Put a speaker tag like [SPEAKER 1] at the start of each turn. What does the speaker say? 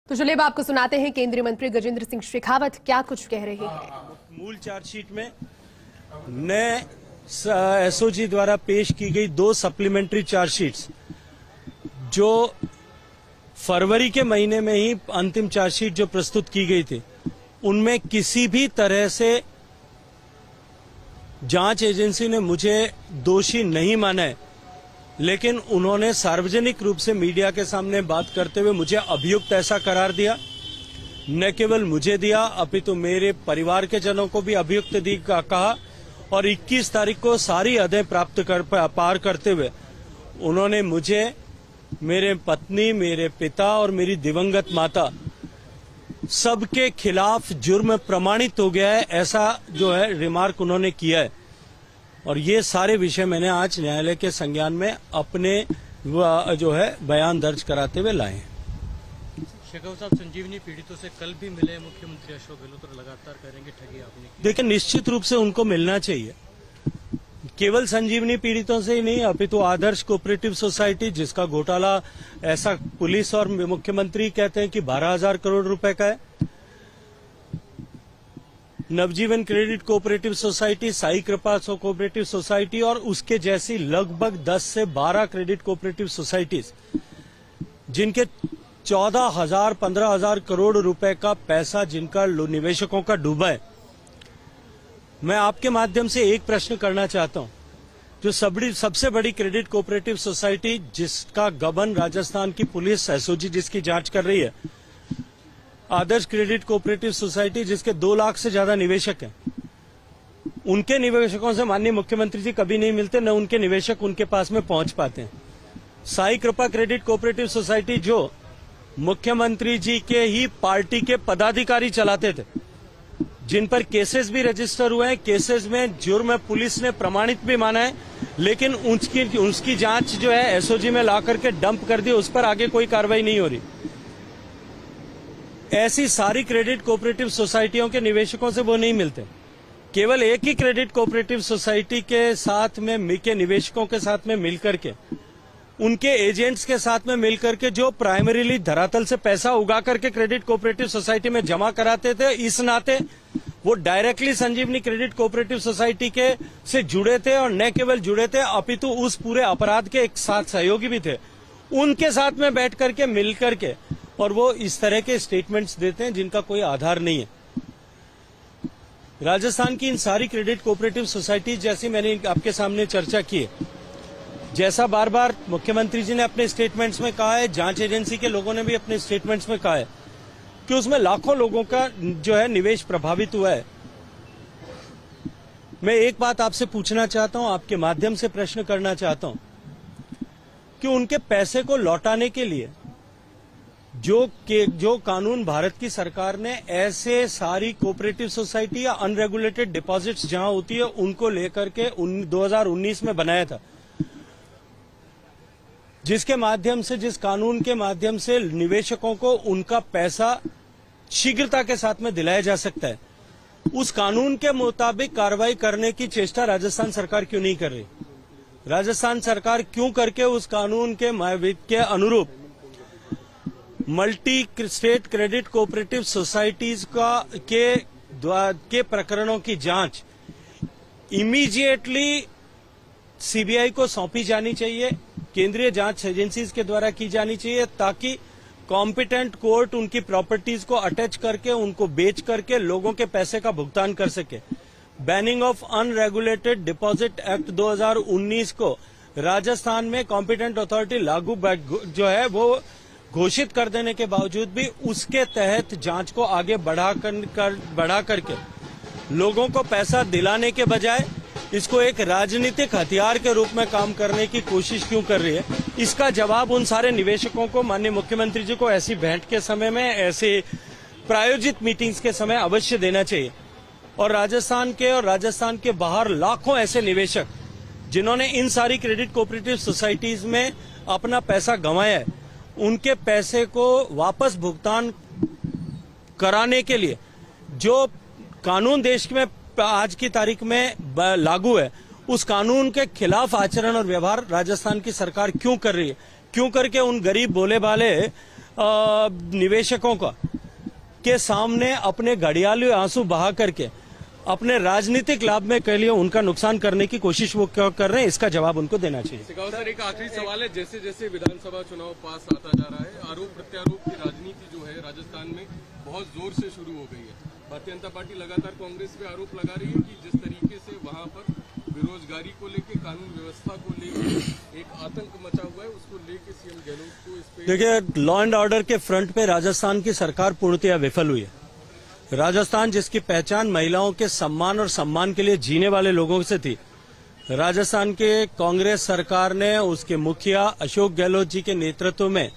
[SPEAKER 1] तो चलिए अब आपको सुनाते हैं केंद्रीय मंत्री गजेंद्र सिंह शेखावत क्या कुछ कह रहे हैं।
[SPEAKER 2] मूल चार्जशीट में नए एसओजी द्वारा पेश की गई 2 सप्लीमेंट्री चार्जशीट्स जो फरवरी के महीने में ही अंतिम चार्जशीट जो प्रस्तुत की गई थी, उनमें किसी भी तरह से जांच एजेंसी ने मुझे दोषी नहीं माना है, लेकिन उन्होंने सार्वजनिक रूप से मीडिया के सामने बात करते हुए मुझे अभियुक्त ऐसा करार दिया। न केवल मुझे दिया अपितु मेरे परिवार के जनों को भी अभियुक्त कहा और 21 तारीख को सारी हदें पार करते हुए उन्होंने मुझे, मेरे पत्नी, मेरे पिता और मेरी दिवंगत माता सबके खिलाफ जुर्म प्रमाणित हो गया है, ऐसा जो है रिमार्क उन्होंने किया है। और ये सारे विषय मैंने आज न्यायालय के संज्ञान में अपने जो है बयान दर्ज कराते हुए लाए हैं।
[SPEAKER 3] शेखावत साहब, संजीवनी पीड़ितों से कल भी मिले मुख्यमंत्री अशोक गहलोत और लगातार करेंगे ठगी आपने की।
[SPEAKER 2] देखिए, निश्चित रूप से उनको मिलना चाहिए, केवल संजीवनी पीड़ितों से ही नहीं अपितु आदर्श कोऑपरेटिव सोसाइटी जिसका घोटाला ऐसा पुलिस और मुख्यमंत्री कहते हैं कि 12,000 करोड़ रुपए का है, नवजीवन क्रेडिट कोऑपरेटिव सोसाइटी, साई कृपा कोऑपरेटिव सोसाइटी और उसके जैसी लगभग 10 से 12 क्रेडिट कोऑपरेटिव सोसाइटीज जिनके 14,000 15,000 करोड़ रुपए का पैसा जिनका निवेशकों का डूबा है। मैं आपके माध्यम से एक प्रश्न करना चाहता हूं, जो सबसे बड़ी क्रेडिट कोऑपरेटिव सोसाइटी जिसका गबन राजस्थान की पुलिस एसओजी जिसकी जांच कर रही है, आदर्श क्रेडिट कोऑपरेटिव सोसाइटी जिसके 2 लाख से ज्यादा निवेशक हैं, उनके निवेशकों से माननीय मुख्यमंत्री जी कभी नहीं मिलते, न उनके निवेशक उनके पास में पहुंच पाते हैं। साई कृपा क्रेडिट कोऑपरेटिव सोसाइटी जो मुख्यमंत्री जी के ही पार्टी के पदाधिकारी चलाते थे, जिन पर केसेस भी रजिस्टर हुए हैं, केसेस में जुर्म पुलिस ने प्रमाणित भी माना है, लेकिन उसकी जांच जो है एसओजी में ला करके डंप कर दी, उस पर आगे कोई कार्रवाई नहीं हो रही। ऐसी सारी क्रेडिट कोऑपरेटिव सोसाइटियों के निवेशकों से वो नहीं मिलते। केवल एक ही क्रेडिट कोऑपरेटिव सोसाइटी के साथ में के निवेशकों के साथ में मिलकर के, उनके एजेंट्स के साथ में मिलकर के जो प्राइमरीली धरातल से पैसा उगा करके क्रेडिट कोऑपरेटिव सोसाइटी में जमा कराते थे, इस नाते वो डायरेक्टली संजीवनी क्रेडिट कोऑपरेटिव सोसाइटी के से जुड़े थे और न केवल जुड़े थे अपितु उस पूरे अपराध के एक साथ सहयोगी भी थे। उनके साथ में बैठ करके मिल करके और वो इस तरह के स्टेटमेंट्स देते हैं जिनका कोई आधार नहीं है। राजस्थान की इन सारी क्रेडिट कोऑपरेटिव सोसाइटी जैसी मैंने आपके सामने चर्चा की है, जैसा बार बार मुख्यमंत्री जी ने अपने स्टेटमेंट्स में कहा है, जांच एजेंसी के लोगों ने भी अपने स्टेटमेंट्स में कहा है कि उसमें लाखों लोगों का जो है निवेश प्रभावित हुआ है। मैं एक बात आपसे पूछना चाहता हूं, आपके माध्यम से प्रश्न करना चाहता हूं कि उनके पैसे को लौटाने के लिए जो कानून भारत की सरकार ने ऐसे सारी कोऑपरेटिव सोसाइटी या अनरेगुलेटेड डिपॉजिट्स जहां होती है उनको लेकर के 2019 में बनाया था, जिसके माध्यम से, जिस कानून के माध्यम से निवेशकों को उनका पैसा शीघ्रता के साथ में दिलाया जा सकता है, उस कानून के मुताबिक कार्रवाई करने की चेष्टा राजस्थान सरकार क्यों नहीं कर रही? राजस्थान सरकार क्यों करके उस कानून के अनुरूप multi state credit cooperative societies के प्रकरणों की जांच इमीडिएटली सीबीआई को सौंपी जानी चाहिए, केंद्रीय जांच एजेंसीज के द्वारा की जानी चाहिए, ताकि कॉम्पिटेंट कोर्ट उनकी प्रॉपर्टीज को अटैच करके उनको बेच करके लोगों के पैसे का भुगतान कर सके। Banning of unregulated deposit act 2019 को राजस्थान में कॉम्पिटेंट अथॉरिटी लागू जो है वो घोषित कर देने के बावजूद भी उसके तहत जांच को आगे बढ़ा करके लोगों को पैसा दिलाने के बजाय इसको एक राजनीतिक हथियार के रूप में काम करने की कोशिश क्यों कर रही है? इसका जवाब उन सारे निवेशकों को माननीय मुख्यमंत्री जी को ऐसी भेंट के समय में, ऐसे प्रायोजित मीटिंग्स के समय अवश्य देना चाहिए। और राजस्थान के बाहर लाखों ऐसे निवेशक जिन्होंने इन सारी क्रेडिट कोऑपरेटिव सोसाइटीज में अपना पैसा गंवाया है, उनके पैसे को वापस भुगतान कराने के लिए जो कानून देश में आज की तारीख में लागू है, उस कानून के खिलाफ आचरण और व्यवहार राजस्थान की सरकार क्यों कर रही है? क्यों करके उन गरीब भोले भाले निवेशकों का के सामने अपने घड़ियाली आंसू बहा करके अपने राजनीतिक लाभ में के लिए उनका नुकसान करने की कोशिश वो क्यों कर रहे हैं, इसका जवाब उनको देना चाहिए।
[SPEAKER 4] शेखावत सर, एक आखिरी सवाल है, जैसे जैसे विधानसभा चुनाव पास आता जा रहा है, आरोप प्रत्यारोप की राजनीति जो है राजस्थान में बहुत जोर से शुरू हो गई है। भारतीय जनता पार्टी लगातार कांग्रेस पे आरोप लगा रही है कि जिस तरीके से वहां पर बेरोजगारी को लेकर, कानून व्यवस्था को लेकर एक आतंक मचा हुआ है, उसको लेकर सीएम गहलोत को इस पे
[SPEAKER 2] देखिए, लॉ एंड ऑर्डर के फ्रंट पे राजस्थान की सरकार पूर्णतया विफल हुई है। राजस्थान जिसकी पहचान महिलाओं के सम्मान और सम्मान के लिए जीने वाले लोगों से थी, राजस्थान के कांग्रेस सरकार ने उसके मुखिया अशोक गहलोत जी के नेतृत्व में